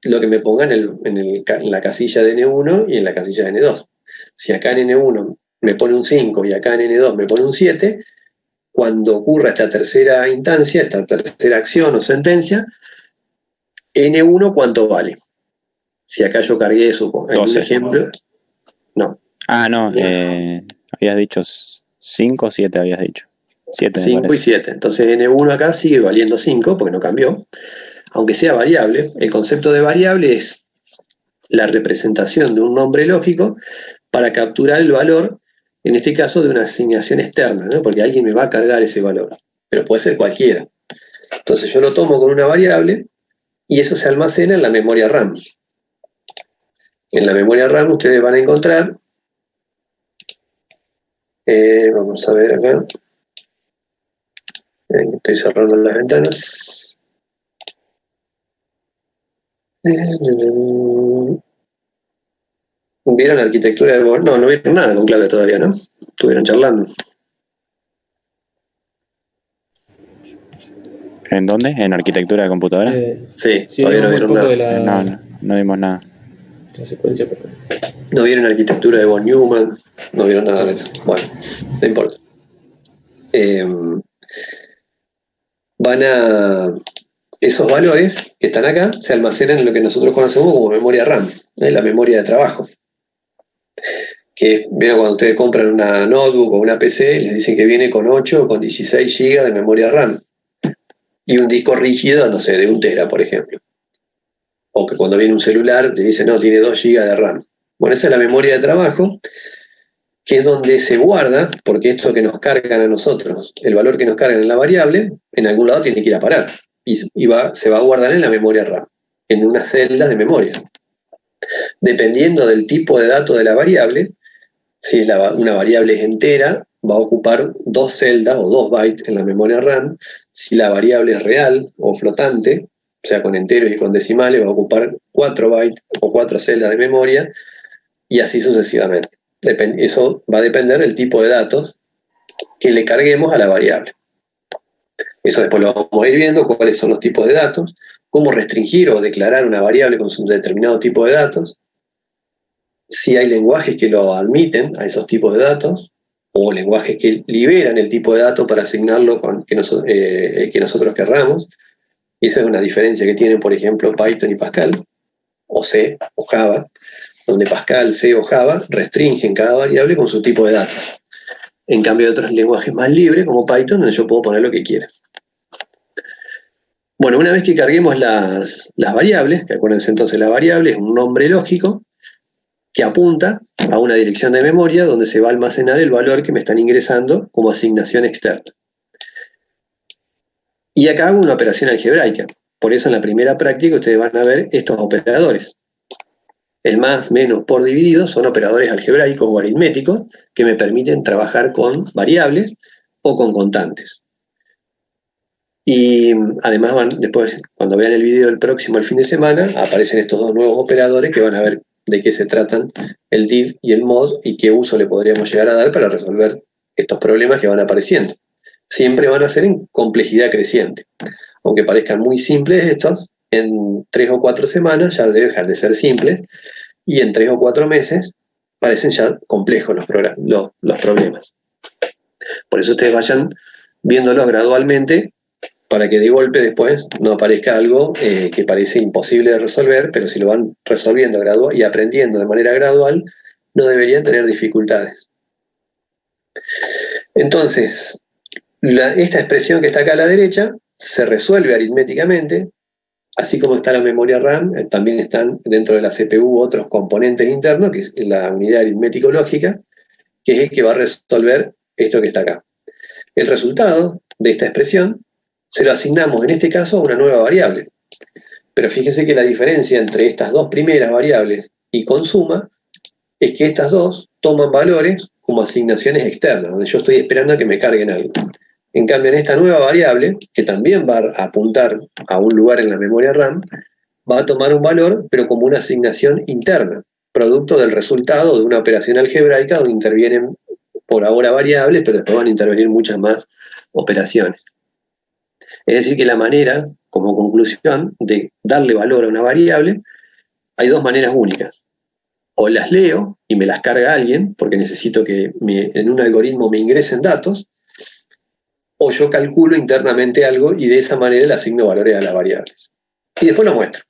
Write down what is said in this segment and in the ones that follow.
lo que me ponga en la casilla de N1 y en la casilla de N2. Si acá en N1 me pone un 5 y acá en N2 me pone un 7, cuando ocurra esta tercera instancia, esta tercera acción o sentencia, N1 ¿cuánto vale? Si acá yo cargué eso en un 12. ejemplo, no. Ah, no, habías dicho 5 o 7, habías dicho. 7 me 5 y parece. 7. Entonces N1 acá sigue valiendo 5 porque no cambió. Aunque sea variable, el concepto de variable es la representación de un nombre lógico para capturar el valor, en este caso, de una asignación externa, ¿no? Porque alguien me va a cargar ese valor, pero puede ser cualquiera. Entonces yo lo tomo con una variable y eso se almacena en la memoria RAM. En la memoria RAM ustedes van a encontrar, vamos a ver acá, estoy cerrando las ventanas. ¿Vieron la arquitectura de Bohr? No, no vieron nada con clave todavía, ¿no? Estuvieron charlando. ¿En dónde? ¿En arquitectura de computadora? Sí, Sí, todavía no vimos muy vieron poco nada. de No, no, no vimos nada. la secuencia. No vieron arquitectura de von Neumann, no vieron nada de eso. Bueno, no importa. Van a. Esos valores que están acá se almacenan en lo que nosotros conocemos como memoria RAM, la memoria de trabajo. Que vieron cuando ustedes compran una notebook o una PC, les dicen que viene con 8 o con 16 GB de memoria RAM. Y un disco rígido, no sé, de 1 TB, por ejemplo. O que cuando viene un celular te dicen, no, tiene 2 GB de RAM. Bueno, esa es la memoria de trabajo, que es donde se guarda, porque esto que nos cargan a nosotros, el valor que nos cargan en la variable, en algún lado tiene que ir a parar. Y se va a guardar en la memoria RAM, en unas celdas de memoria. Dependiendo del tipo de dato de la variable, si es una variable es entera, va a ocupar 2 celdas o 2 bytes en la memoria RAM. Si la variable es real o flotante, o sea, con enteros y con decimales, va a ocupar 4 bytes o 4 celdas de memoria, y así sucesivamente. Eso va a depender del tipo de datos que le carguemos a la variable. Eso después lo vamos a ir viendo, cuáles son los tipos de datos, cómo restringir o declarar una variable con un determinado tipo de datos, si hay lenguajes que lo admiten a esos tipos de datos, o lenguajes que liberan el tipo de dato para asignarlo que nosotros querramos. Y esa es una diferencia que tienen, por ejemplo, Python y Pascal, o C o Java, donde Pascal, C o Java restringen cada variable con su tipo de datos. En cambio, hay otros lenguajes más libres, como Python, donde yo puedo poner lo que quiera. Bueno, una vez que carguemos las variables, que acuérdense entonces, la variable es un nombre lógico que apunta a una dirección de memoria donde se va a almacenar el valor que me están ingresando como asignación externa. Y acá hago una operación algebraica. Por eso en la primera práctica ustedes van a ver estos operadores. El más, menos, por dividido son operadores algebraicos o aritméticos que me permiten trabajar con variables o con constantes. Y además después, cuando vean el video del próximo, el fin de semana, aparecen estos dos nuevos operadores que van a ver de qué se tratan el div y el mod y qué uso le podríamos llegar a dar para resolver estos problemas que van apareciendo. Siempre van a ser en complejidad creciente. Aunque parezcan muy simples estos, en 3 o 4 semanas ya dejan de ser simples y en 3 o 4 meses parecen ya complejos los problemas. Por eso ustedes vayan viéndolos gradualmente para que de golpe después no aparezca algo que parece imposible de resolver, pero si lo van resolviendo y aprendiendo de manera gradual, no deberían tener dificultades. Entonces, esta expresión que está acá a la derecha se resuelve aritméticamente, así como está la memoria RAM, también están dentro de la CPU otros componentes internos, que es la unidad aritmético-lógica, que es el que va a resolver esto que está acá. El resultado de esta expresión se lo asignamos en este caso a una nueva variable. Pero fíjense que la diferencia entre estas dos primeras variables y con suma es que estas dos toman valores como asignaciones externas, donde yo estoy esperando a que me carguen algo. En cambio, en esta nueva variable, que también va a apuntar a un lugar en la memoria RAM, va a tomar un valor, pero como una asignación interna, producto del resultado de una operación algebraica donde intervienen por ahora variables, pero después van a intervenir muchas más operaciones. Es decir, que la manera, como conclusión, de darle valor a una variable, hay dos maneras únicas. O las leo y me las carga alguien, porque necesito que en un algoritmo me ingresen datos, o yo calculo internamente algo y de esa manera le asigno valores a las variables. Y después lo muestro.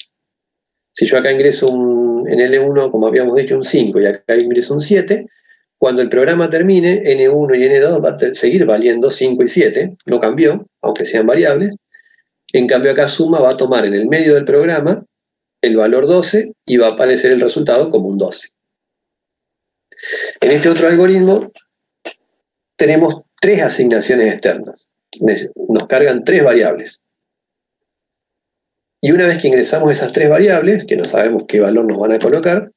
Si yo acá ingreso en L1, como habíamos dicho, un 5 y acá ingreso un 7, cuando el programa termine, N1 y N2 va a seguir valiendo 5 y 7, no cambió, aunque sean variables. En cambio acá suma va a tomar en el medio del programa el valor 12 y va a aparecer el resultado como un 12. En este otro algoritmo tenemos 3 asignaciones externas. Nos cargan 3 variables. Y una vez que ingresamos esas 3 variables, que no sabemos qué valor nos van a colocar,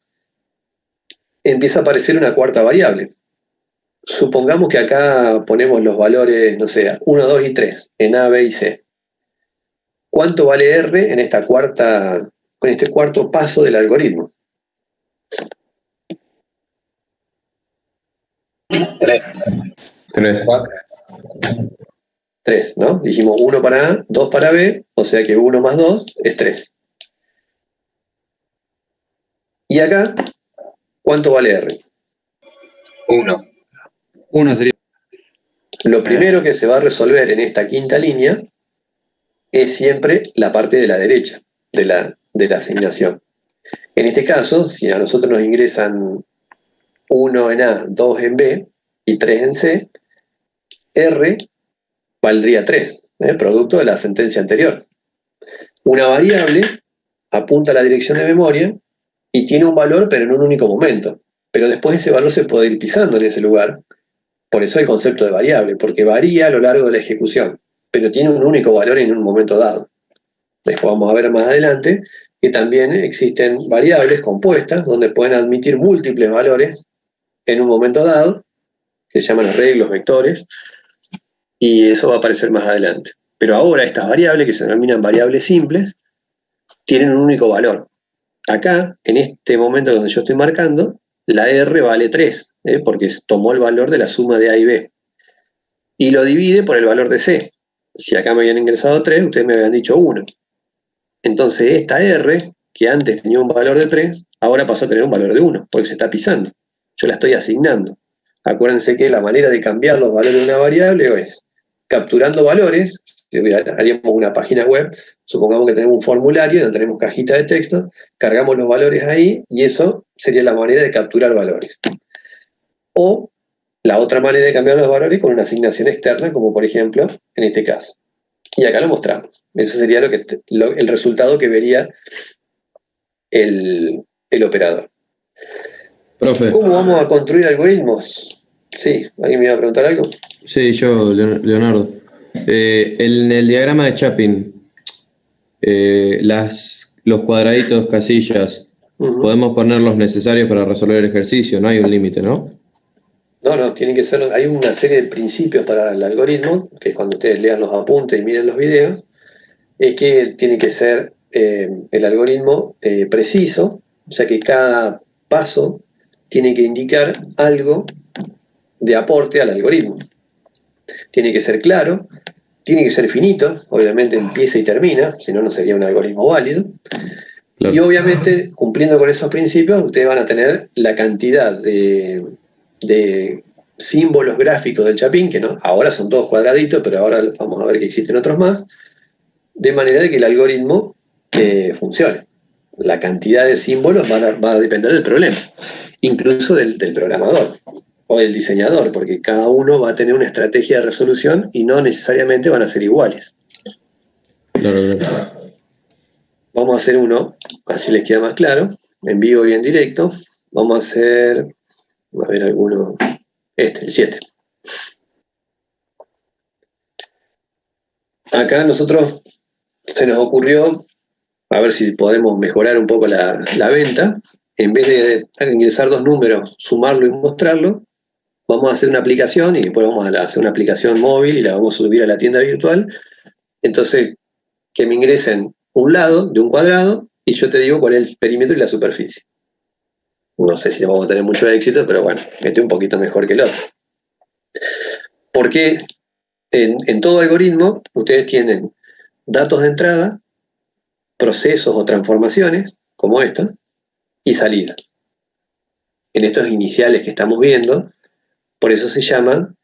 empieza a aparecer una cuarta variable. Supongamos que acá ponemos los valores, no sé, 1, 2 y 3, en A, B y C. ¿Cuánto vale R en este cuarto paso del algoritmo? 3. 3, ¿no? Dijimos 1 para A, 2 para B, o sea que 1 más 2 es 3. Y acá, ¿cuánto vale R? 1. 1 sería. Lo primero que se va a resolver en esta quinta línea es siempre la parte de la derecha de la asignación. En este caso, si a nosotros nos ingresan 1 en A, 2 en B y 3 en C, R valdría 3, producto de la sentencia anterior. Una variable apunta a la dirección de memoria y tiene un valor, pero en un único momento. Pero después ese valor se puede ir pisando en ese lugar. Por eso el concepto de variable, porque varía a lo largo de la ejecución, pero tiene un único valor en un momento dado. Después vamos a ver más adelante que también existen variables compuestas donde pueden admitir múltiples valores en un momento dado, que se llaman arreglos, vectores, y eso va a aparecer más adelante. Pero ahora estas variables, que se denominan variables simples, tienen un único valor. Acá, en este momento donde yo estoy marcando, la R vale 3, porque tomó el valor de la suma de A y B. Y lo divide por el valor de C. Si acá me habían ingresado 3, ustedes me habían dicho 1. Entonces esta R, que antes tenía un valor de 3, ahora pasó a tener un valor de 1, porque se está pisando. Yo la estoy asignando. Acuérdense que la manera de cambiar los valores de una variable es capturando valores. Si haríamos una página web, supongamos que tenemos un formulario donde tenemos cajita de texto, cargamos los valores ahí y eso sería la manera de capturar valores. O la otra manera de cambiar los valores con una asignación externa, como por ejemplo en este caso. Y acá lo mostramos. Eso sería el resultado que vería el operador. Profe. ¿Cómo vamos a construir algoritmos? Sí, ¿alguien me iba a preguntar algo? Sí, yo, Leonardo. En el diagrama de Chapin, los cuadraditos, casillas, podemos poner los necesarios para resolver el ejercicio, no hay un límite, ¿no? No, tiene que ser, hay una serie de principios para el algoritmo, que cuando ustedes lean los apuntes y miren los videos, es que tiene que ser el algoritmo preciso, o sea que cada paso tiene que indicar algo de aporte al algoritmo. Tiene que ser claro, tiene que ser finito, obviamente empieza y termina, si no, no sería un algoritmo válido. Claro. Y obviamente, cumpliendo con esos principios, ustedes van a tener la cantidad de símbolos gráficos del Chapin, que no, ahora son todos cuadraditos, pero ahora vamos a ver que existen otros más, de manera de que el algoritmo funcione. La cantidad de símbolos va a depender del problema, incluso del programador o del diseñador, porque cada uno va a tener una estrategia de resolución y no necesariamente van a ser iguales. Claro. Vamos a hacer uno, así les queda más claro, en vivo y en directo. Vamos a hacer, a ver alguno, el 7. Acá nosotros se nos ocurrió, a ver si podemos mejorar un poco la venta, en vez de ingresar 2 números, sumarlo y mostrarlo, vamos a hacer una aplicación y después vamos a hacer una aplicación móvil y la vamos a subir a la tienda virtual. Entonces, que me ingresen un lado de un cuadrado y yo te digo cuál es el perímetro y la superficie. No sé si vamos a tener mucho éxito, pero bueno, este un poquito mejor que el otro. Porque en todo algoritmo ustedes tienen datos de entrada, procesos o transformaciones, como esta, y salida. En estos iniciales que estamos viendo, por eso se llama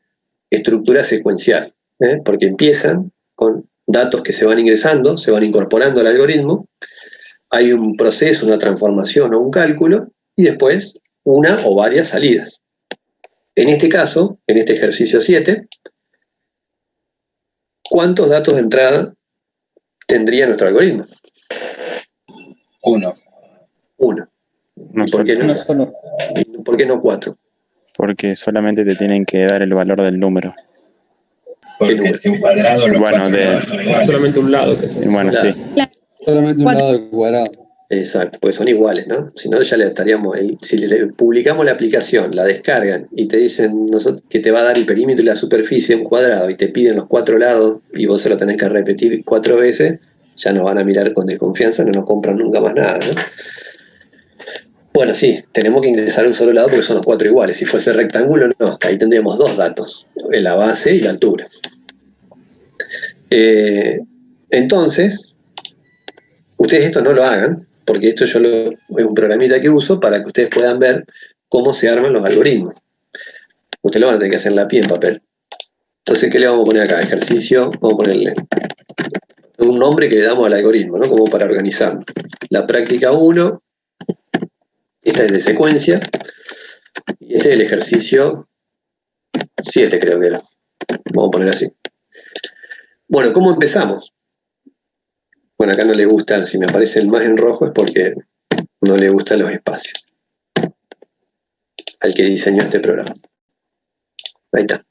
estructura secuencial, porque empiezan con datos que se van ingresando, se van incorporando al algoritmo, hay un proceso, una transformación o un cálculo, y después una o varias salidas. En este caso, en este ejercicio 7, ¿cuántos datos de entrada tendría nuestro algoritmo? 1. 1. No ¿Y por qué no? Solo. ¿Por qué no 4? Porque solamente te tienen que dar el valor del número. Porque si un cuadrado los Bueno, cuatro de- lados son iguales. Solamente un lado. Que se Bueno, Claro. sí. Solamente un lado del cuadrado. Exacto, porque son iguales, ¿no? Si no, ya le estaríamos ahí. Si le publicamos la aplicación, la descargan y te dicen que te va a dar el perímetro y la superficie en cuadrado y te piden los 4 lados y vos se lo tenés que repetir 4 veces, ya nos van a mirar con desconfianza, no nos compran nunca más nada, ¿no? Bueno, sí, tenemos que ingresar un solo lado porque son los 4 iguales. Si fuese rectángulo, no, ahí tendríamos 2 datos, la base y la altura. Entonces, ustedes esto no lo hagan, porque esto es un programita que uso para que ustedes puedan ver cómo se arman los algoritmos. Ustedes lo van a tener que hacer en la pie en papel. Entonces, ¿qué le vamos a poner acá? Ejercicio, vamos a ponerle un nombre que le damos al algoritmo, ¿no? Como para organizarlo. La práctica 1, esta es de secuencia, y este es el ejercicio 7, creo que era. Vamos a poner así. Bueno, ¿cómo empezamos? Bueno, acá no le gusta, si me aparece el más en rojo es porque no le gustan los espacios al que diseñó este programa. Ahí está.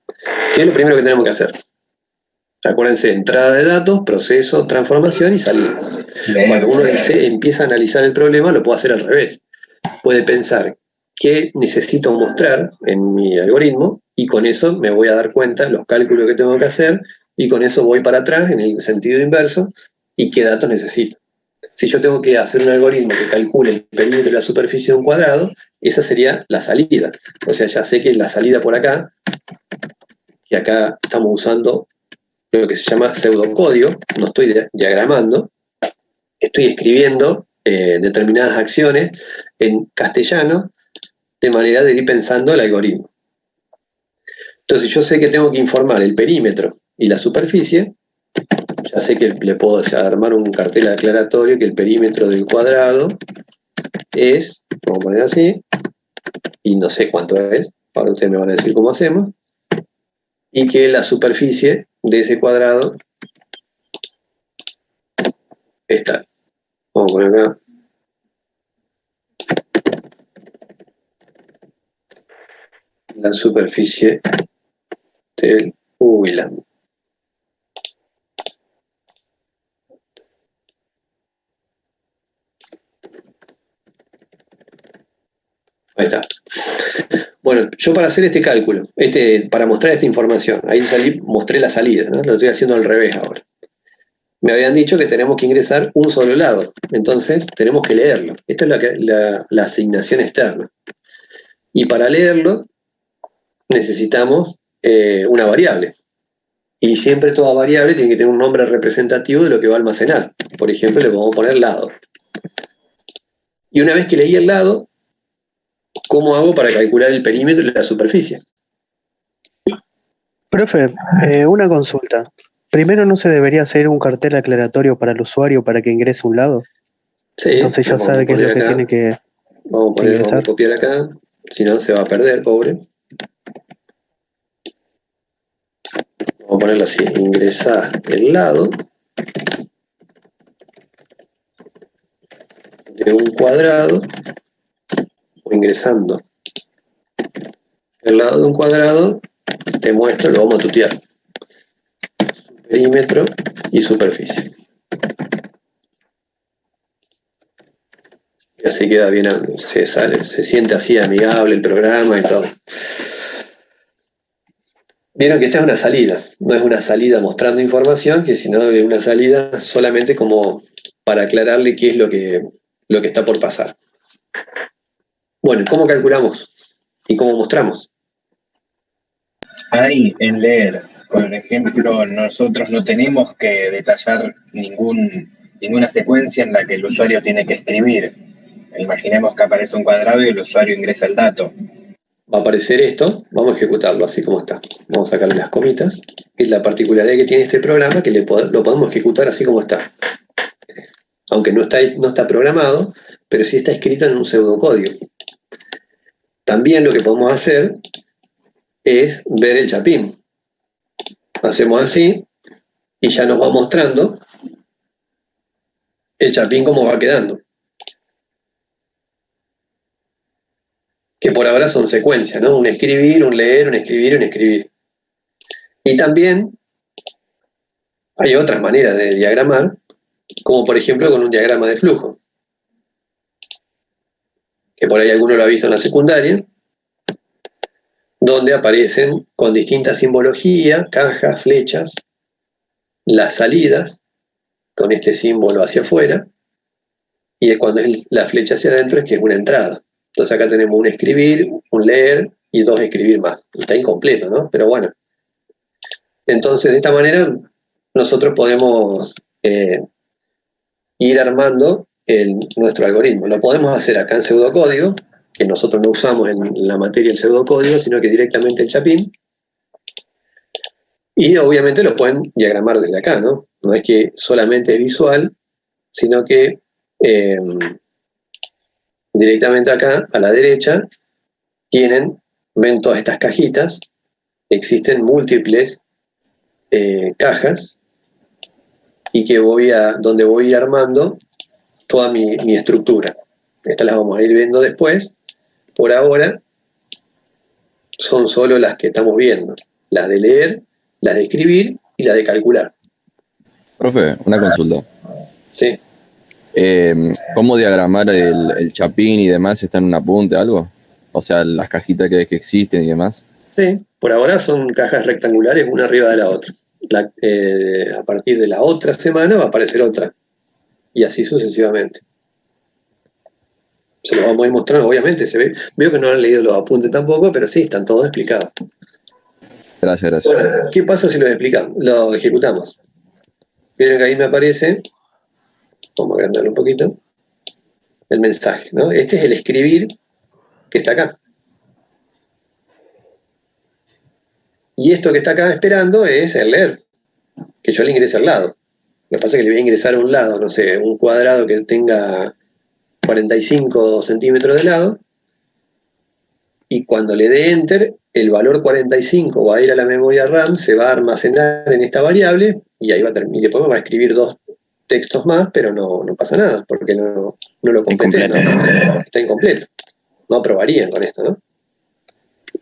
¿Qué es lo primero que tenemos que hacer? Acuérdense, entrada de datos, proceso, transformación y salida. Cuando uno empieza a analizar el problema, lo puede hacer al revés. Puede pensar qué necesito mostrar en mi algoritmo y con eso me voy a dar cuenta de los cálculos que tengo que hacer y con eso voy para atrás en el sentido inverso y qué datos necesito. Si yo tengo que hacer un algoritmo que calcule el perímetro de la superficie de un cuadrado, esa sería la salida. O sea, ya sé que es la salida por acá, que acá estamos usando lo que se llama pseudocódigo, no estoy diagramando, estoy escribiendo determinadas acciones en castellano de manera de ir pensando el algoritmo. Entonces yo sé que tengo que informar el perímetro y la superficie, ya sé que le puedo armar un cartel aclaratorio que el perímetro del cuadrado es, vamos a poner así, y no sé cuánto es, ahora ustedes me van a decir cómo hacemos, y que la superficie de ese cuadrado es tal. Vamos a poner acá. La superficie del ULAM. Ahí está. Bueno, yo para hacer este cálculo, para mostrar esta información, ahí mostré la salida, ¿no? Lo estoy haciendo al revés ahora. Me habían dicho que tenemos que ingresar un solo lado, entonces tenemos que leerlo. Esta es la asignación externa. Y para leerlo necesitamos una variable. Y siempre toda variable tiene que tener un nombre representativo de lo que va a almacenar. Por ejemplo, le podemos poner lado. Y una vez que leí el lado, ¿cómo hago para calcular el perímetro y la superficie? Profe, una consulta. ¿Primero no se debería hacer un cartel aclaratorio para el usuario para que ingrese un lado? Sí, Entonces ya sabe qué es lo que tiene que vamos a copiar acá, si no se va a perder, pobre. Vamos a ponerlo así, ingresar el lado de un cuadrado, o ingresando el lado de un cuadrado, te muestro, lo vamos a tutear. Perímetro y superficie. Y así queda bien, se siente así amigable el programa y todo. Vieron que esta es una salida, no es una salida mostrando información, sino es una salida solamente como para aclararle qué es lo que está por pasar. Bueno, ¿cómo calculamos? ¿Y cómo mostramos? Ahí, en leer, Por ejemplo, nosotros no tenemos que detallar ninguna secuencia en la que el usuario tiene que escribir. Imaginemos que aparece un cuadrado y el usuario ingresa el dato. Va a aparecer esto, vamos a ejecutarlo así como está. Vamos a sacarle las comitas. Es la particularidad que tiene este programa, que lo podemos ejecutar así como está. Aunque no está programado, pero sí está escrito en un pseudocódigo. También lo que podemos hacer es ver el chapín. Hacemos así y ya nos va mostrando el chapín cómo va quedando. Que por ahora son secuencias, ¿no? Un escribir, un leer, un escribir, un escribir. Y también hay otras maneras de diagramar, como por ejemplo con un diagrama de flujo. Que por ahí alguno lo ha visto en la secundaria, donde aparecen con distintas simbologías, cajas, flechas, las salidas, con este símbolo hacia afuera, y cuando es la flecha hacia adentro es que es una entrada. Entonces acá tenemos un escribir, un leer y 2 escribir más. Está incompleto, ¿no? Pero bueno. Entonces de esta manera nosotros podemos ir armando nuestro algoritmo. Lo podemos hacer acá en pseudocódigo, que nosotros no usamos en la materia el pseudocódigo, sino que directamente el chapín. Y obviamente lo pueden diagramar desde acá, ¿no? No es que solamente es visual, sino que directamente acá, a la derecha, ven todas estas cajitas, existen múltiples cajas, y que donde voy a ir armando toda mi estructura. Estas las vamos a ir viendo después. Por ahora, son solo las que estamos viendo. Las de leer, las de escribir y las de calcular. Profe, una consulta. Sí. ¿Cómo diagramar el chapín y demás? ¿Está en un apunte, algo? O sea, las cajitas que existen y demás. Sí, por ahora son cajas rectangulares una arriba de la otra. A partir de la otra semana va a aparecer otra. Y así sucesivamente. Se los vamos a ir mostrando, obviamente. Veo que no han leído los apuntes tampoco, pero sí, están todos explicados. Gracias. Bueno, ¿qué pasa si los ejecutamos? Miren que ahí me aparece, vamos a agrandarlo un poquito, el mensaje, ¿no? Este es el escribir que está acá. Y esto que está acá esperando es el leer, que yo le ingrese al lado. Lo que pasa es que le voy a ingresar a un lado, no sé, un cuadrado que tenga 45 centímetros de lado, y cuando le dé Enter, el valor 45 va a ir a la memoria RAM, se va a almacenar en esta variable, y ahí va a terminar. Y después me va a escribir 2 textos más, pero no pasa nada, porque no lo completé, ¿no? Está incompleto. No aprobarían con esto, ¿no?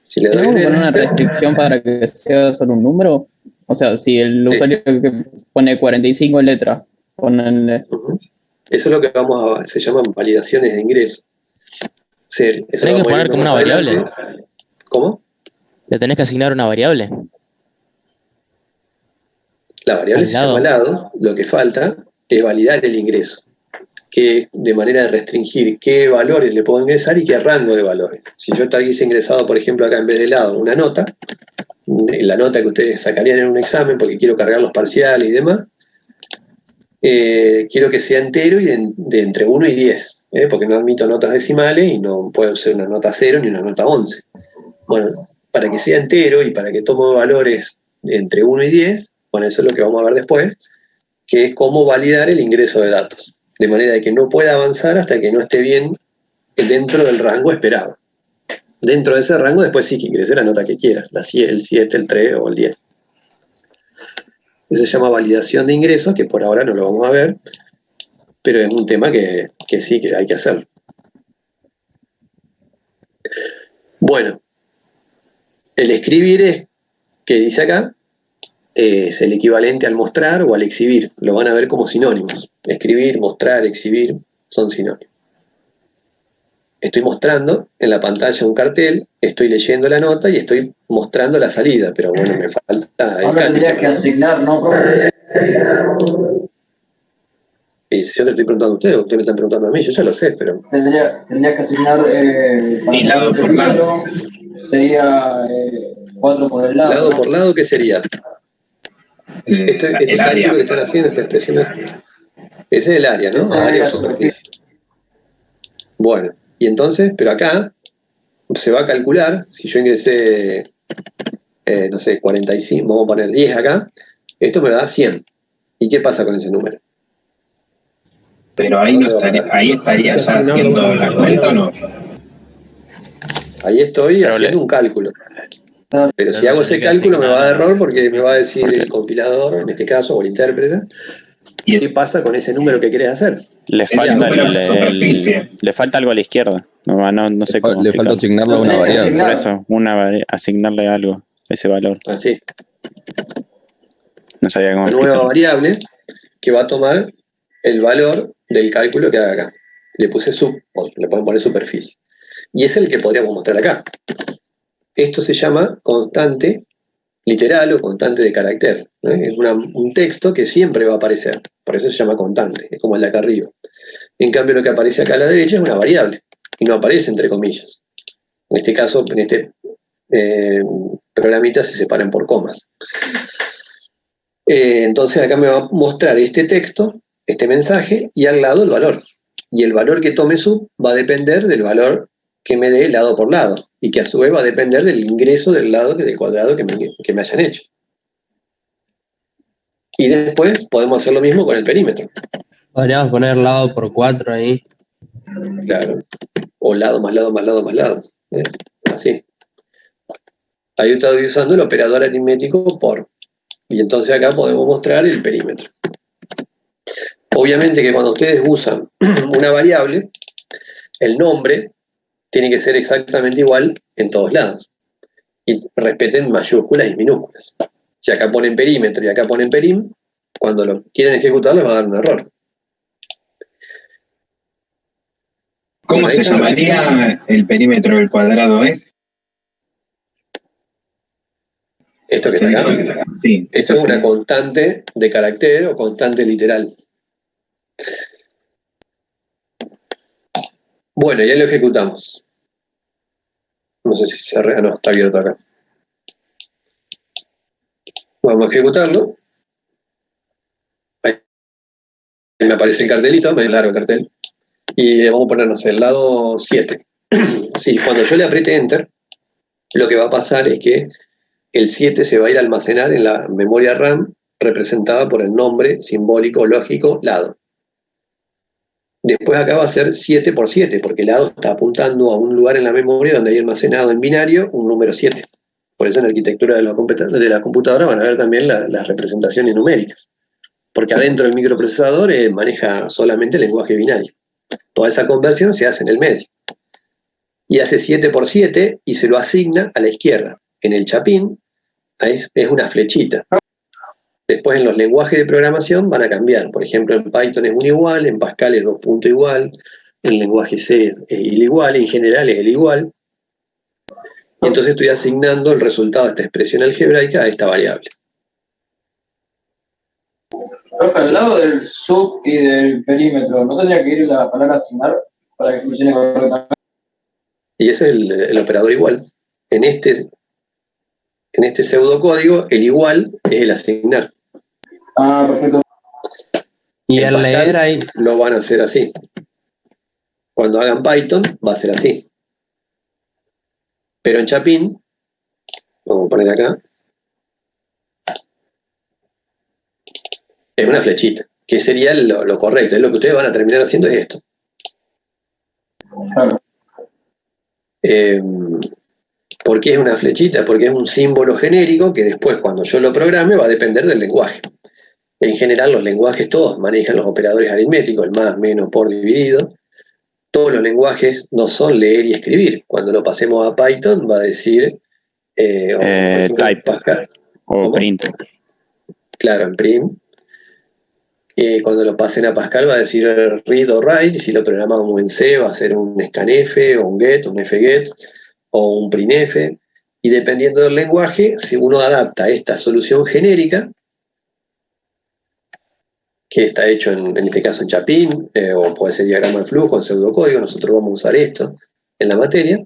Si le doy ¿Tenemos que poner una restricción para que sea solo un número? O sea, si el usuario que pone 45 letras, ponenle... Eso es lo que se llaman validaciones de ingreso. Tenés que poner como una variable. ¿Cómo? Le tenés que asignar una variable. La variable se llama lado, lo que falta es validar el ingreso, que de manera de restringir qué valores le puedo ingresar y qué rango de valores. Si yo hubiese ingresado, por ejemplo, acá en vez de lado, una nota, la nota que ustedes sacarían en un examen porque quiero cargar los parciales y demás, quiero que sea entero y de entre 1 y 10, porque no admito notas decimales y no puedo ser una nota 0 ni una nota 11. Bueno, para que sea entero y para que tome valores de entre 1 y 10, bueno, eso es lo que vamos a ver después, que es cómo validar el ingreso de datos, de manera de que no pueda avanzar hasta que no esté bien dentro del rango esperado. Dentro de ese rango después sí que ingrese la nota que quiera, el 7, el 3 o el 10. Eso se llama validación de ingresos, que por ahora no lo vamos a ver, pero es un tema que sí que hay que hacer. Bueno, el escribir es, que dice acá, es el equivalente al mostrar o al exhibir. Lo van a ver como sinónimos. Escribir, mostrar, exhibir son sinónimos. Estoy mostrando en la pantalla un cartel, estoy leyendo la nota y estoy mostrando la salida, pero bueno, me falta... Ahora tendría que asignar, ¿no? Y si yo le estoy preguntando a ustedes me están preguntando a mí, yo ya lo sé, pero... Tendría que asignar... y lado por lado. Sería 4 por el lado. Lado por lado, ¿qué sería? Este cálculo área. que están haciendo, esta expresión, ese es el área, ¿no? Área o superficie. Bueno, y entonces, pero acá se va a calcular, si yo ingresé, no sé, 45, vamos a poner 10 acá, esto me da 100. ¿Y qué pasa con ese número? Pero ahí, ahí estaría ya haciendo la cuenta, ¿o no? Ahí estoy haciendo un cálculo. Pero si hago ese cálculo me va a dar error porque me va a decir el compilador, en este caso, o el intérprete, ¿qué pasa con ese número que querés hacer? Le falta algo a la izquierda. No sé cómo. Le falta asignarle a una variable. Por eso, asignarle algo, ese valor. Así. No sabía cómo una nueva variable que va a tomar el valor del cálculo que haga acá. Le puse sub, o le pueden poner superficie. Y es el que podríamos mostrar acá. Esto se llama constante literal o constante de carácter. Es un texto que siempre va a aparecer. Por eso se llama constante. Es como el de acá arriba. En cambio, lo que aparece acá a la derecha es una variable. Y no aparece entre comillas. En este caso, en este programita se separan por comas. Entonces acá me va a mostrar este texto, este mensaje, y al lado el valor. Y el valor que tome sub va a depender del valor que me dé lado por lado, y que a su vez va a depender del ingreso del lado del cuadrado que me hayan hecho. Y después podemos hacer lo mismo con el perímetro. Podríamos poner lado por 4 ahí. Claro. O lado más lado más lado más lado. Así. Ahí estoy usando el operador aritmético por. Y entonces acá podemos mostrar el perímetro. Obviamente que cuando ustedes usan una variable, el nombre tiene que ser exactamente igual en todos lados. Y respeten mayúsculas y minúsculas. Si acá ponen perímetro y acá ponen perim, cuando lo quieren ejecutar les va a dar un error. ¿Cómo se llamaría el perímetro del cuadrado es? Esto que está acá. Sí. Eso es una constante de carácter o constante literal. Bueno, ya lo ejecutamos. No sé si se arregla, no, está abierto acá. Vamos a ejecutarlo. Ahí me aparece el cartelito, me largo el cartel. Y vamos a ponernos el lado 7. Sí, cuando yo le apriete Enter, lo que va a pasar es que el 7 se va a ir a almacenar en la memoria RAM representada por el nombre simbólico lógico lado. Después acá va a ser 7 por 7, porque el lado está apuntando a un lugar en la memoria donde hay almacenado en binario un número 7. Por eso en la arquitectura de la computadora van a ver también las representaciones numéricas. Porque adentro del microprocesador maneja solamente el lenguaje binario. Toda esa conversión se hace en el medio. Y hace 7 por 7 y se lo asigna a la izquierda. En el chapín es una flechita. Después en los lenguajes de programación van a cambiar. Por ejemplo, en Python es un igual, en Pascal es 2 puntos igual, en lenguaje C es el igual, en general es el igual. Y entonces estoy asignando el resultado de esta expresión algebraica a esta variable. Profe, al lado del sub y del perímetro, ¿no tendría que ir la palabra asignar para que funcione correctamente? Y ese es el operador igual. En este pseudocódigo, el igual es el asignar. Ah, perfecto. Y al leer ahí lo van a hacer así. Cuando hagan Python, va a ser así. Pero en Chapin, vamos a poner acá, es una flechita, que sería lo correcto. Es lo que ustedes van a terminar haciendo es esto. Claro. ¿Por qué es una flechita? Porque es un símbolo genérico que después, cuando yo lo programe, va a depender del lenguaje. En general, los lenguajes todos manejan los operadores aritméticos, el más, menos, por, dividido. Todos los lenguajes no son leer y escribir. Cuando lo pasemos a Python, va a decir type Pascal. o ¿Cómo? print. Claro, en print. Cuando lo pasen a Pascal va a decir read o write, y si lo programamos en C va a ser un scanf o un get, un fget o un printf. Y dependiendo del lenguaje, si uno adapta esta solución genérica, que está hecho en este caso en Chapin, o puede ser diagrama de flujo, en pseudocódigo, nosotros vamos a usar esto en la materia.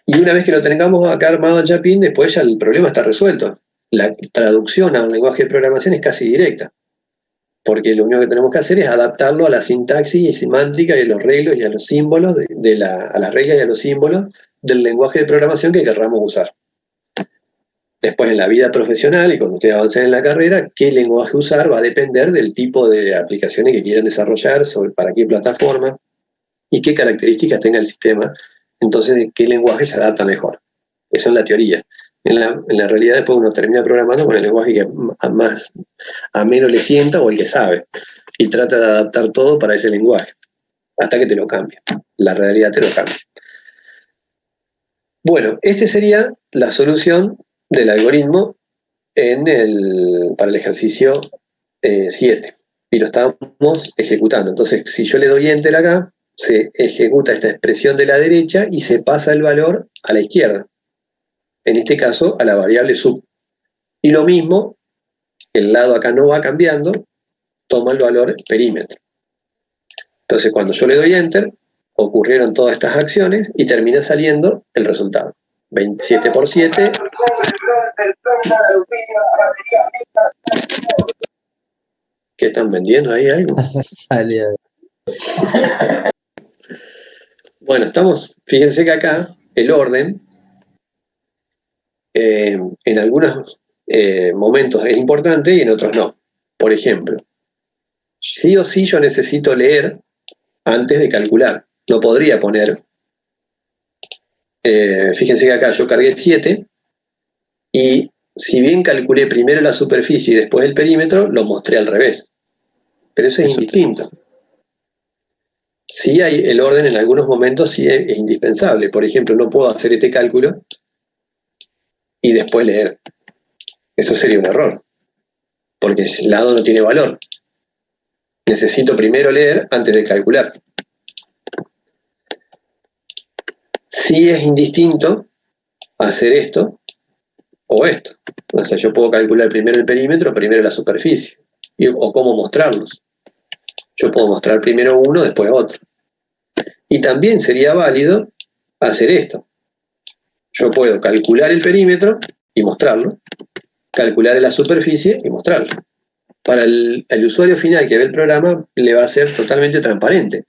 Y una vez que lo tengamos acá armado en Chapin, después ya el problema está resuelto. la traducción a un lenguaje de programación es casi directa, porque lo único que tenemos que hacer es adaptarlo a la sintaxis y semántica y a los reglos y a los símbolos, a las reglas y a los símbolos del lenguaje de programación que querramos usar. Después, en la vida profesional y cuando ustedes avancen en la carrera, qué lenguaje usar va a depender del tipo de aplicaciones que quieran desarrollar, para qué plataforma y qué características tenga el sistema. Entonces, qué lenguaje se adapta mejor. Eso es la teoría. En la realidad, después uno termina programando con el lenguaje que a menos le sienta o el que sabe. Y trata de adaptar todo para ese lenguaje, hasta que te lo cambie. La realidad te lo cambia. Bueno, esta sería la solución del algoritmo para el ejercicio 7. Y lo estamos ejecutando. Entonces, si yo le doy Enter acá, se ejecuta esta expresión de la derecha y se pasa el valor a la izquierda. En este caso, a la variable sub. Y lo mismo, el lado acá no va cambiando, toma el valor perímetro. Entonces, cuando yo le doy Enter, ocurrieron todas estas acciones y termina saliendo el resultado. 27 por 7. ¿Qué están vendiendo ahí algo? Salió. Bueno, fíjense que acá el orden en algunos momentos es importante y en otros no. Por ejemplo, sí o sí yo necesito leer antes de calcular. No podría poner, fíjense que acá yo cargué 7 y si bien calculé primero la superficie y después el perímetro, lo mostré al revés. Pero eso es indistinto. Sí hay el orden en algunos momentos, sí es indispensable. Por ejemplo, no puedo hacer este cálculo y después leer. Eso sería un error, porque el lado no tiene valor. Necesito primero leer antes de calcular. Sí es indistinto hacer esto o esto. O sea, yo puedo calcular primero el perímetro, primero la superficie, o cómo mostrarlos. Yo puedo mostrar primero uno, después otro. Y también sería válido hacer esto. Yo puedo calcular el perímetro y mostrarlo, calcular la superficie y mostrarlo. Para el usuario final que ve el programa le va a ser totalmente transparente.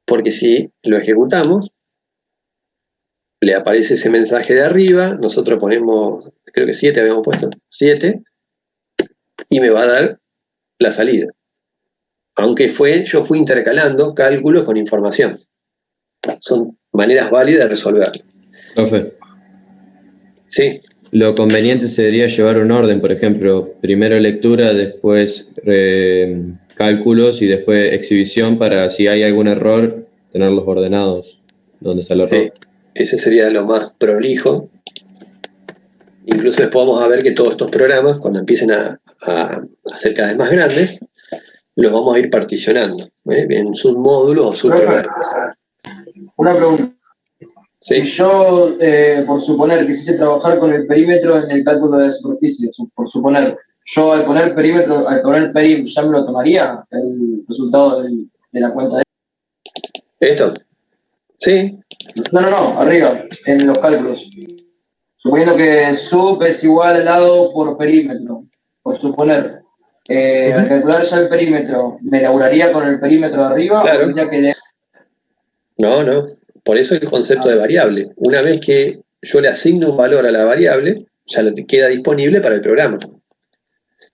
Porque si lo ejecutamos, le aparece ese mensaje de arriba, nosotros ponemos, creo que 7 habíamos puesto, 7, y me va a dar la salida. Aunque yo fui intercalando cálculos con información. Son maneras válidas de resolver. Profe. Sí. Lo conveniente sería llevar un orden, por ejemplo, primero lectura, después cálculos y después exhibición para si hay algún error, tenerlos ordenados donde está el error. Sí. Ese sería lo más prolijo. Incluso después vamos a ver que todos estos programas, cuando empiecen a ser cada vez más grandes, los vamos a ir particionando en submódulos o subprogramas. Una pregunta. ¿Sí? Si yo, por suponer, quisiese trabajar con el perímetro en el cálculo de superficie, por suponer, yo al poner perímetro, ¿ya me lo tomaría el resultado de la cuenta de ¿Esto? Sí. No, arriba, en los cálculos. Suponiendo que sub es igual al lado por perímetro, por suponer. Al calcular ya el perímetro, ¿me laburaría con el perímetro de arriba? Claro. ¿O tendría que leer? No. Por eso el concepto de variable. Una vez que yo le asigno un valor a la variable, ya queda disponible para el programa.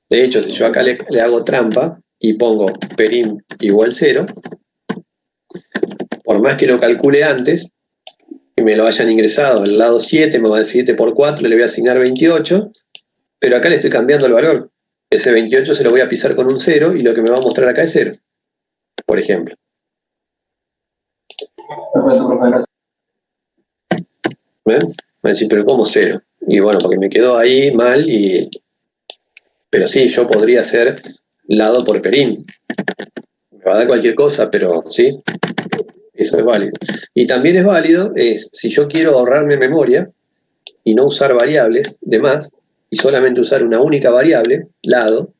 De hecho, si yo acá le hago trampa y pongo perim igual 0, por más que lo calcule antes, que me lo hayan ingresado al lado 7, me va a decir 7 por 4, le voy a asignar 28, pero acá le estoy cambiando el valor. Ese 28 se lo voy a pisar con un 0 y lo que me va a mostrar acá es 0, por ejemplo. ¿Ven? Me va a decir, pero ¿cómo 0? Y bueno, porque me quedó ahí mal, pero sí, yo podría hacer lado por perín. Me va a dar cualquier cosa, pero sí, eso es válido. Y también es válido, si yo quiero ahorrarme memoria y no usar variables de más, y solamente usar una única variable, lado,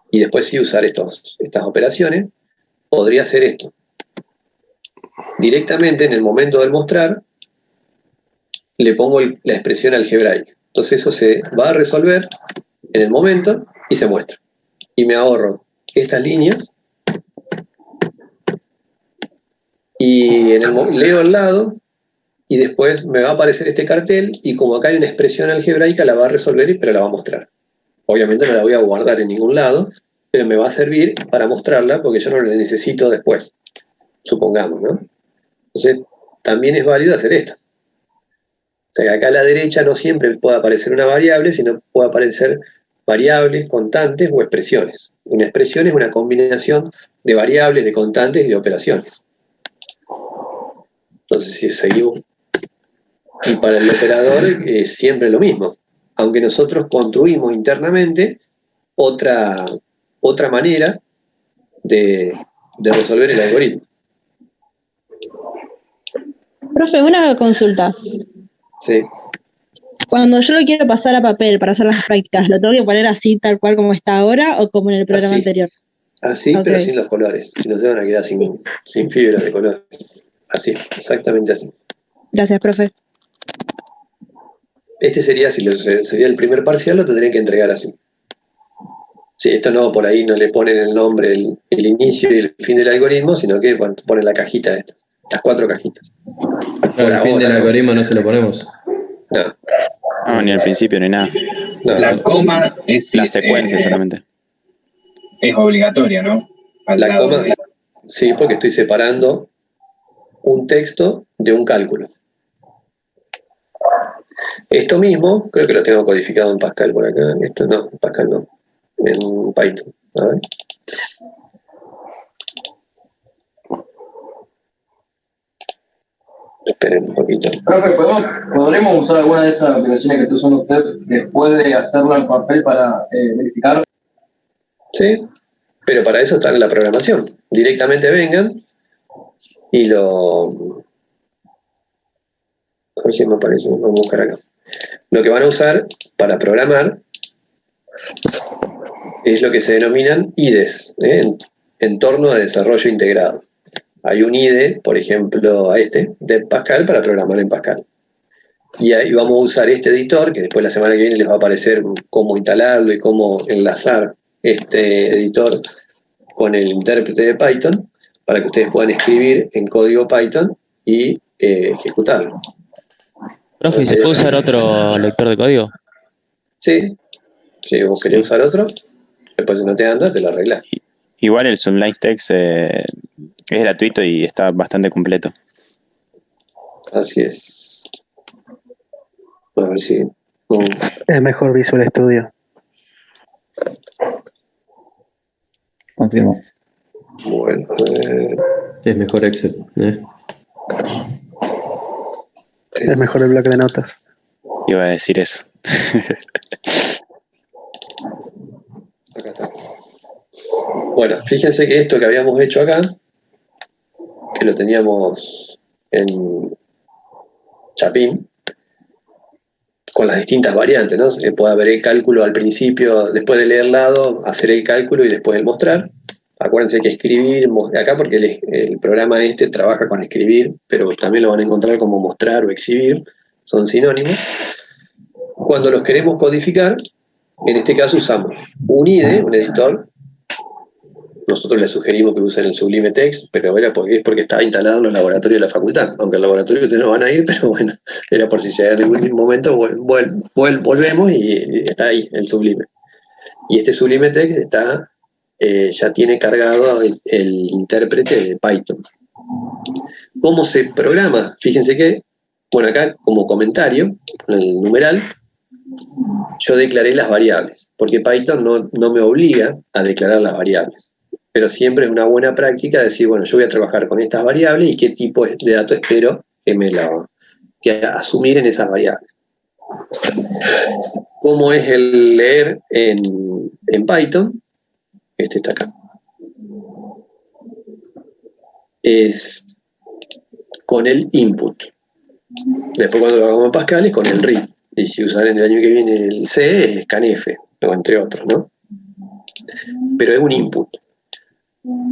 y después sí usar estas operaciones, podría hacer esto. Directamente en el momento del mostrar, le pongo la expresión algebraica. Entonces eso se va a resolver en el momento y se muestra. Y me ahorro estas líneas y leo al lado y después me va a aparecer este cartel y como acá hay una expresión algebraica la va a resolver pero la va a mostrar. Obviamente no la voy a guardar en ningún lado, pero me va a servir para mostrarla porque yo no la necesito después, supongamos, ¿no? Entonces también es válido hacer esto. O sea que acá a la derecha no siempre puede aparecer una variable, sino puede aparecer variables, constantes o expresiones. Una expresión es una combinación de variables, de constantes y de operaciones. Entonces, si seguimos, y para el operador es siempre lo mismo, aunque nosotros construimos internamente otra manera de resolver el algoritmo. Profe, una consulta. Sí. Cuando yo lo quiero pasar a papel para hacer las prácticas, ¿lo tengo que poner así, tal cual como está ahora, o como en el programa anterior? Así, Okay. pero sin los colores. Si no se van a quedar sin fibras de color. Así, exactamente así. Gracias, profe. Este sería el primer parcial, lo tendrían que entregar así. Sí, esto no, por ahí no le ponen el nombre, el inicio y el fin del algoritmo, sino que ponen la cajita esta, las 4 cajitas. Claro, el fin del algoritmo no se lo ponemos. No. No, ni al principio ni nada. No, la coma es la secuencia solamente. Es obligatoria, ¿no? La coma, sí, porque estoy separando un texto de un cálculo. Esto mismo, creo que lo tengo codificado en Pascal por acá. Esto no, en Pascal no. En Python. A ver. Esperen un poquito. Profe, ¿podremos usar alguna de esas aplicaciones que usan ustedes después de hacerlo en papel para verificar? Sí, pero para eso está en la programación. Directamente vengan y lo... A ver si me aparece, vamos a buscar acá. Lo que van a usar para programar es lo que se denominan IDEs, entorno de desarrollo integrado. Hay un IDE, por ejemplo, de Pascal, para programar en Pascal. Y ahí vamos a usar este editor, que después la semana que viene les va a aparecer cómo instalarlo y cómo enlazar este editor con el intérprete de Python, para que ustedes puedan escribir en código Python y ejecutarlo. Profe, ¿se puede usar otro lector de código? Sí, si vos querés usar otro, después si no te anda, te lo arreglás. Igual el Sublime Text es gratuito y está bastante completo. Así es. A ver si... Es mejor Visual Studio. Confirmo. Bueno, es mejor Excel. Es mejor el bloque de notas. Iba a decir eso. Acá está. Bueno, fíjense que esto que habíamos hecho acá, que lo teníamos en Chapin, con las distintas variantes, ¿no? Se puede ver el cálculo al principio, después de leer lado, hacer el cálculo y después el mostrar. Acuérdense que escribir, acá porque el programa trabaja con escribir, pero también lo van a encontrar como mostrar o exhibir, son sinónimos. Cuando los queremos codificar, en este caso usamos un IDE, un editor. Nosotros les sugerimos que usen el Sublime Text, pero es porque está instalado en los laboratorios de la facultad, aunque al laboratorio ustedes no van a ir, pero bueno, era por si en algún momento volvemos y está ahí el Sublime. Y este Sublime Text ya tiene cargado el intérprete de Python. ¿Cómo se programa? Fíjense que, bueno, acá como comentario, en el numeral, yo declaré las variables, porque Python no me obliga a declarar las variables. Pero siempre es una buena práctica decir, bueno, yo voy a trabajar con estas variables y qué tipo de dato espero que asumir en esas variables. ¿Cómo es el leer en Python? Este está acá. Es con el input. Después cuando lo hagamos en Pascal es con el read. Y si usan en el año que viene el C, es scanf, o entre otros, ¿no? Pero es un input.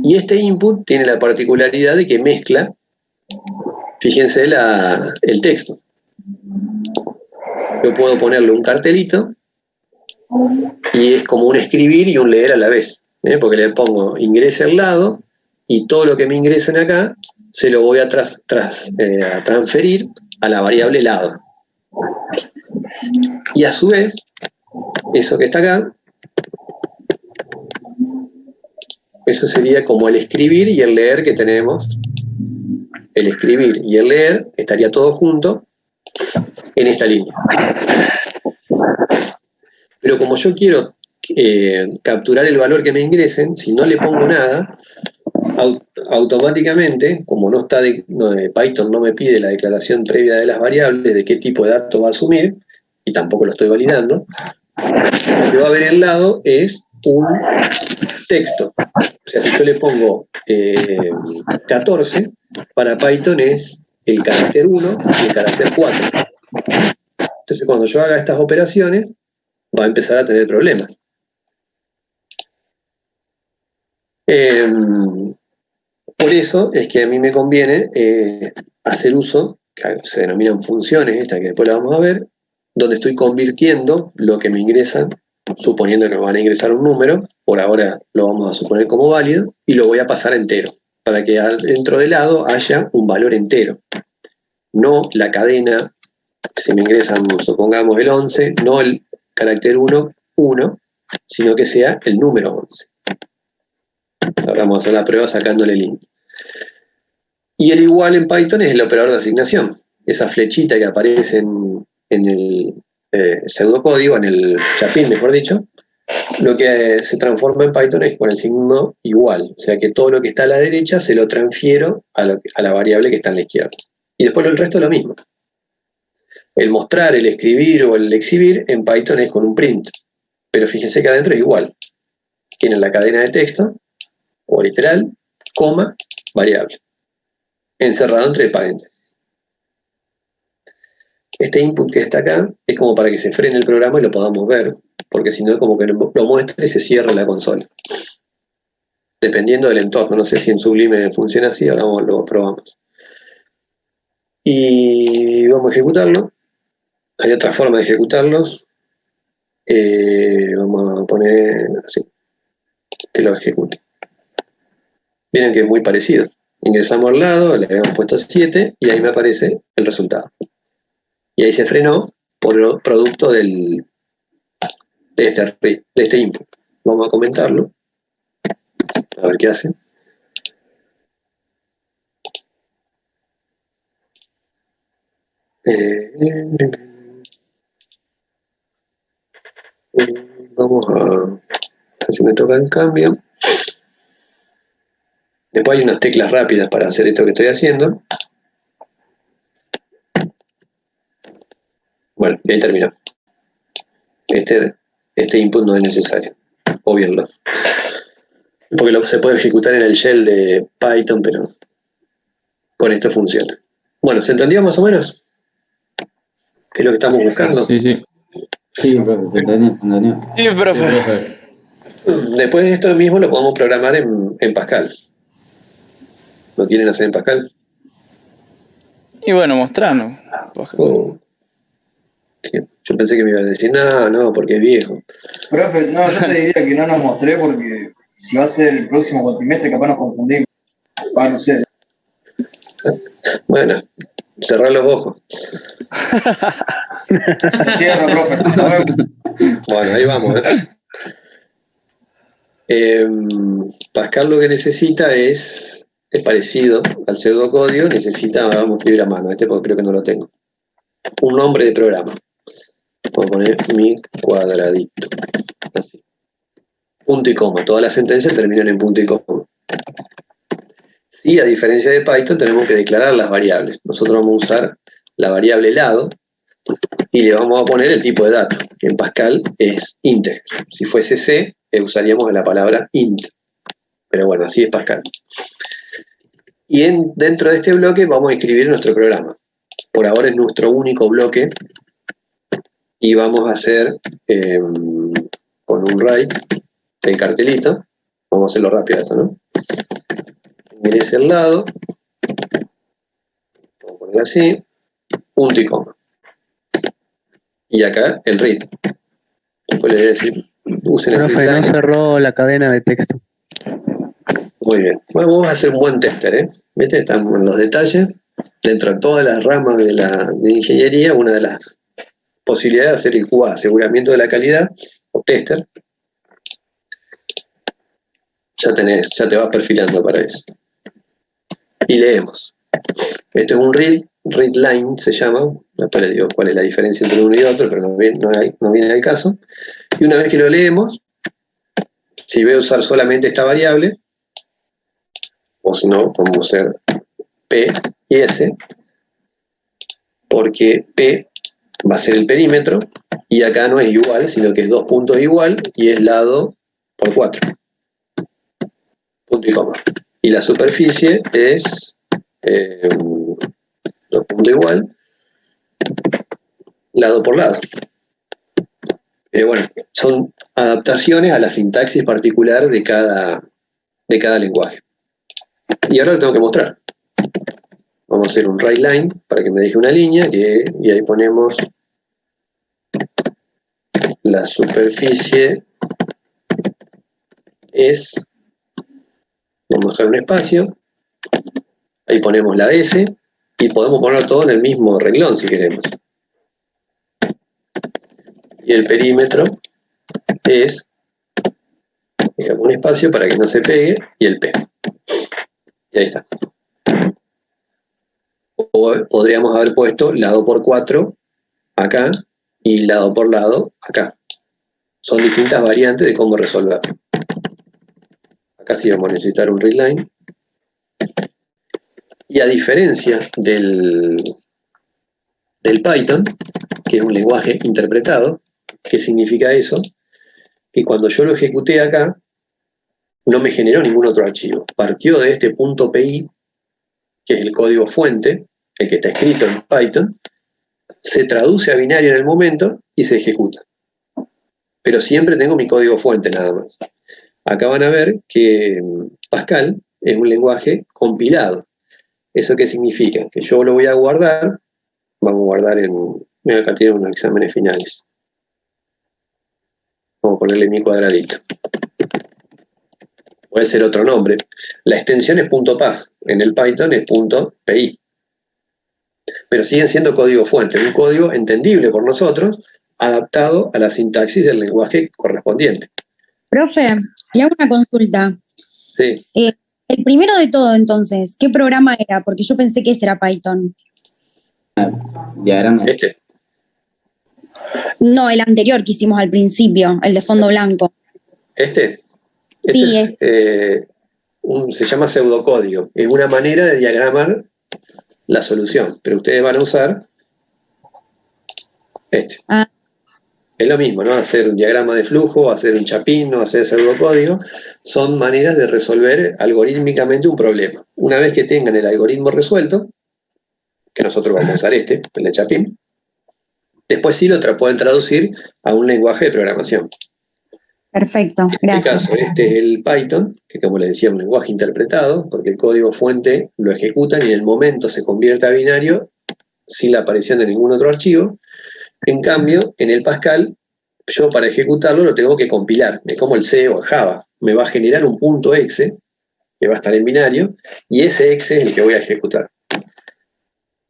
Y este input tiene la particularidad de que mezcla, fíjense el texto. yo puedo ponerle un cartelito y es como un escribir y un leer a la vez, porque le pongo ingrese al lado y todo lo que me ingresen acá se lo voy a transferir a la variable lado. Y a su vez, eso que está acá, eso sería como el escribir y el leer que tenemos. El escribir y el leer estaría todo junto en esta línea. Pero como yo quiero capturar el valor que me ingresen, si no le pongo nada, automáticamente, como no está Python no me pide la declaración previa de las variables de qué tipo de datos va a asumir, y tampoco lo estoy validando, lo que va a haber en lado es un texto. O sea, si yo le pongo 14, para Python es el carácter 1 y el carácter 4. Entonces, cuando yo haga estas operaciones, va a empezar a tener problemas. Por eso es que a mí me conviene hacer uso, que se denominan funciones, esta que después la vamos a ver, donde estoy convirtiendo lo que me ingresan, suponiendo que me van a ingresar un número, por ahora lo vamos a suponer como válido, y lo voy a pasar a entero, para que dentro del lado haya un valor entero. No la cadena, si me ingresan, supongamos el 11, no el carácter 1, sino que sea el número 11. Ahora vamos a hacer la prueba sacándole el int. Y el igual en Python es el operador de asignación. Esa flechita que aparece en el pseudocódigo, en el chapín, mejor dicho, lo que se transforma en Python es con el signo igual. O sea que todo lo que está a la derecha se lo transfiero a la variable que está en la izquierda. Y después el resto es lo mismo. El mostrar, el escribir o el exhibir en Python es con un print. Pero fíjense que adentro es igual. Tienen la cadena de texto, o literal, coma, variable. Encerrado entre paréntesis. Este input que está acá es como para que se frene el programa y lo podamos ver, porque si no es como que lo muestre y se cierra la consola. Dependiendo del entorno, no sé si en Sublime funciona así, ahora lo probamos. Y vamos a ejecutarlo. Hay otra forma de ejecutarlos. Vamos a poner así, que lo ejecute. Miren que es muy parecido. Ingresamos al lado, le habíamos puesto 7 y ahí me aparece el resultado. Y ahí se frenó por producto de este input. Vamos a comentarlo. A ver qué hace. Vamos a... Si me toca el cambio. Después hay unas teclas rápidas para hacer esto que estoy haciendo. Bueno, y ahí terminó. Este input no es necesario. Obviarlo. Porque se puede ejecutar en el shell de Python, pero con esto funciona. Bueno, ¿se entendió más o menos? ¿Qué es lo que estamos buscando? Sí, sí. Sí, profe, se entendió, se entendió. Sí, profe. Después de esto mismo lo podemos programar en Pascal. ¿Lo quieren hacer en Pascal? Y bueno, mostrarnos. Yo pensé que me iba a decir, no, porque es viejo. Profe, no, yo te diría que no nos mostré porque si va a ser el próximo cuatrimestre capaz nos confundimos. No sé. Bueno, cerrar los ojos. Cierro, profe. Bueno, ahí vamos. Pascal lo que necesita es parecido al pseudocódigo, vamos a escribir a mano, porque creo que no lo tengo. Un nombre de programa. Voy a poner mi cuadradito. Así. Punto y coma. Todas las sentencias terminan en punto y coma. Sí, a diferencia de Python, tenemos que declarar las variables. Nosotros vamos a usar la variable lado y le vamos a poner el tipo de dato, que en Pascal es integer. Si fuese C, usaríamos la palabra int. Pero bueno, así es Pascal. Y dentro de este bloque vamos a escribir nuestro programa. Por ahora es nuestro único bloque y vamos a hacer con un write el cartelito. Vamos a hacerlo rápido esto, ¿no? Ingrese al lado, vamos a poner así, punto y coma. y acá el read. Después les voy a decir, usen el Profe, no readline. cerró la cadena de texto. Muy bien. Vamos a hacer un buen tester, ¿eh? ¿Viste? Estamos en los detalles. Dentro de todas las ramas de ingeniería, una de las posibilidades de hacer el QA, aseguramiento de la calidad, o tester, ya te vas perfilando para eso. Y leemos. Esto es un read line se llama. Después les digo cuál es la diferencia entre uno y otro, pero no viene al caso. Y una vez que lo leemos, si voy a usar solamente esta variable, o si no, vamos a hacer P y S, porque P va a ser el perímetro, y acá no es igual, sino que es 2 puntos igual, y es lado por 4. Punto y coma. Y la superficie es 2 puntos igual, lado por lado. Pero bueno, son adaptaciones a la sintaxis particular de cada lenguaje. Y ahora lo tengo que mostrar. Vamos a hacer un write line para que me deje una línea, y ahí ponemos la superficie es, vamos a dejar un espacio, ahí ponemos la S, y podemos poner todo en el mismo renglón si queremos. Y el perímetro es, dejamos un espacio para que no se pegue, y el P. Y ahí está. O podríamos haber puesto lado por 4 acá y lado por lado acá. Son distintas variantes de cómo resolver. Acá sí vamos a necesitar un readline. Y a diferencia del Python, que es un lenguaje interpretado, ¿qué significa eso? Que cuando yo lo ejecuté acá, no me generó ningún otro archivo. Partió de este punto .pi, que es el código fuente, el que está escrito en Python, se traduce a binario en el momento y se ejecuta. Pero siempre tengo mi código fuente nada más. Acá van a ver que Pascal es un lenguaje compilado. ¿Eso qué significa? Que yo lo voy a guardar, vamos a guardar mira, acá tiene unos exámenes finales. Vamos a ponerle mi cuadradito. Puede ser otro nombre. La extensión es .pas, en el Python es .pi. Pero siguen siendo código fuente, un código entendible por nosotros, adaptado a la sintaxis del lenguaje correspondiente. Profe, le hago una consulta. Sí. El primero de todo, entonces, ¿qué programa era? Porque yo pensé que ese era Python. Diagrama. No, el anterior que hicimos al principio, el de fondo blanco. Este Sí, se llama pseudocódigo. Es una manera de diagramar la solución, pero ustedes van a usar este. Ah. Es lo mismo, ¿no? Hacer un diagrama de flujo, hacer un chapín, no hacer pseudocódigo, son maneras de resolver algorítmicamente un problema. Una vez que tengan el algoritmo resuelto, que nosotros vamos a usar el de chapín, después sí lo pueden traducir a un lenguaje de programación. Perfecto, En gracias. este caso, este es el Python, que como les decía, es un lenguaje interpretado, porque el código fuente lo ejecutan y en el momento se convierte a binario sin la aparición de ningún otro archivo. En cambio, en el Pascal, yo para ejecutarlo lo tengo que compilar. Es como el C o el Java. Me va a generar un punto exe, que va a estar en binario, y ese exe es el que voy a ejecutar.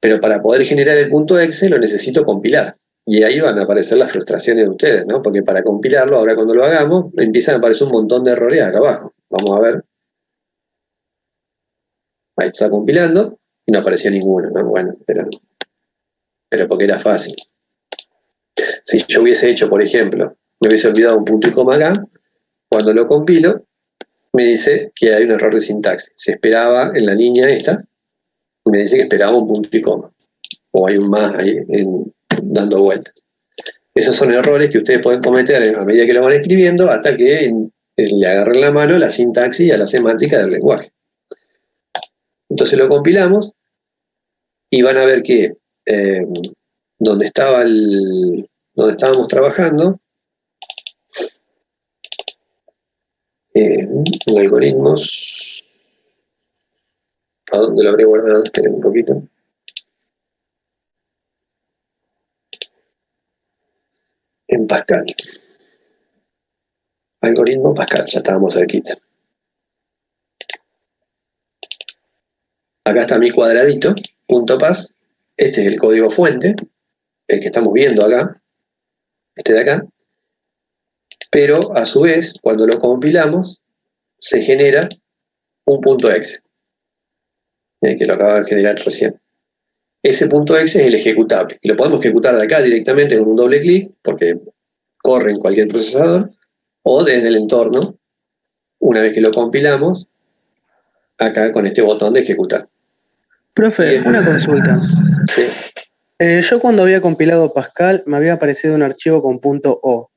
Pero para poder generar el punto exe lo necesito compilar. Y ahí van a aparecer las frustraciones de ustedes, ¿no? Porque para compilarlo, ahora cuando lo hagamos, empiezan a aparecer un montón de errores acá abajo. Vamos a ver. Ahí está compilando y no apareció ninguno, ¿no? Bueno, pero porque era fácil. Si yo hubiese hecho, por ejemplo, me hubiese olvidado un punto y coma acá, cuando lo compilo, me dice que hay un error de sintaxis. Se esperaba en la línea esta, me dice que esperaba un punto y coma. O hay un más ahí dando vueltas. Esos son errores que ustedes pueden cometer a medida que lo van escribiendo hasta que le agarren la mano a la sintaxis y a la semántica del lenguaje. Entonces lo compilamos y van a ver que donde estábamos trabajando, en algoritmos, ¿a dónde lo habré guardado? Esperen un poquito. en Pascal. Algoritmo Pascal, ya estábamos cerquita. Acá está mi cuadradito, .pas. Este es el código fuente, el que estamos viendo acá, este de acá. Pero a su vez, cuando lo compilamos, se genera un .exe, que lo acaba de generar recién. Ese .exe es el ejecutable. Lo podemos ejecutar de acá directamente con un doble clic, porque corre en cualquier procesador, o desde el entorno, una vez que lo compilamos, acá con este botón de ejecutar. Profe, una consulta. Sí. Yo cuando había compilado Pascal me había aparecido un archivo con .o.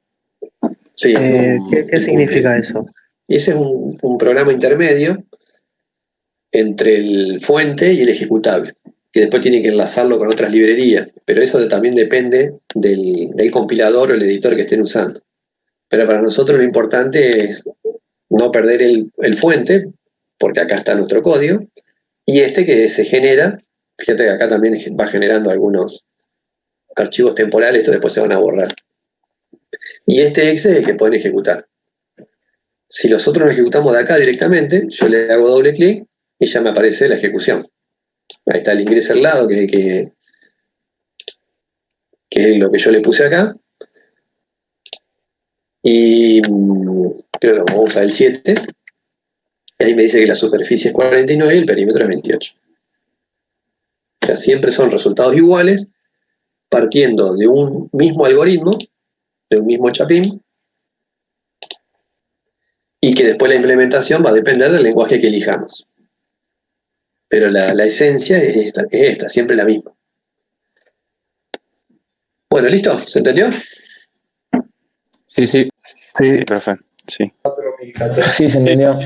Sí. ¿Qué significa eso? Y ese es un programa intermedio entre el fuente y el ejecutable, que después tiene que enlazarlo con otras librerías, pero eso también depende del compilador o el editor que estén usando. Pero para nosotros lo importante es no perder el fuente, porque acá está nuestro código, y este que se genera, fíjate que acá también va generando algunos archivos temporales, estos después se van a borrar. Y este exe es el que pueden ejecutar. Si nosotros lo ejecutamos de acá directamente, yo le hago doble clic y ya me aparece la ejecución. Ahí está el ingreso al lado, que es lo que yo le puse acá. Y creo que vamos a usar el 7. Y ahí me dice que la superficie es 49 y el perímetro es 28. O sea, siempre son resultados iguales, partiendo de un mismo algoritmo, de un mismo chapín, y que después la implementación va a depender del lenguaje que elijamos. Pero la esencia es esta, siempre la misma. Bueno, ¿listo? ¿Se entendió? Sí, profe. Sí. Sí, se entendió.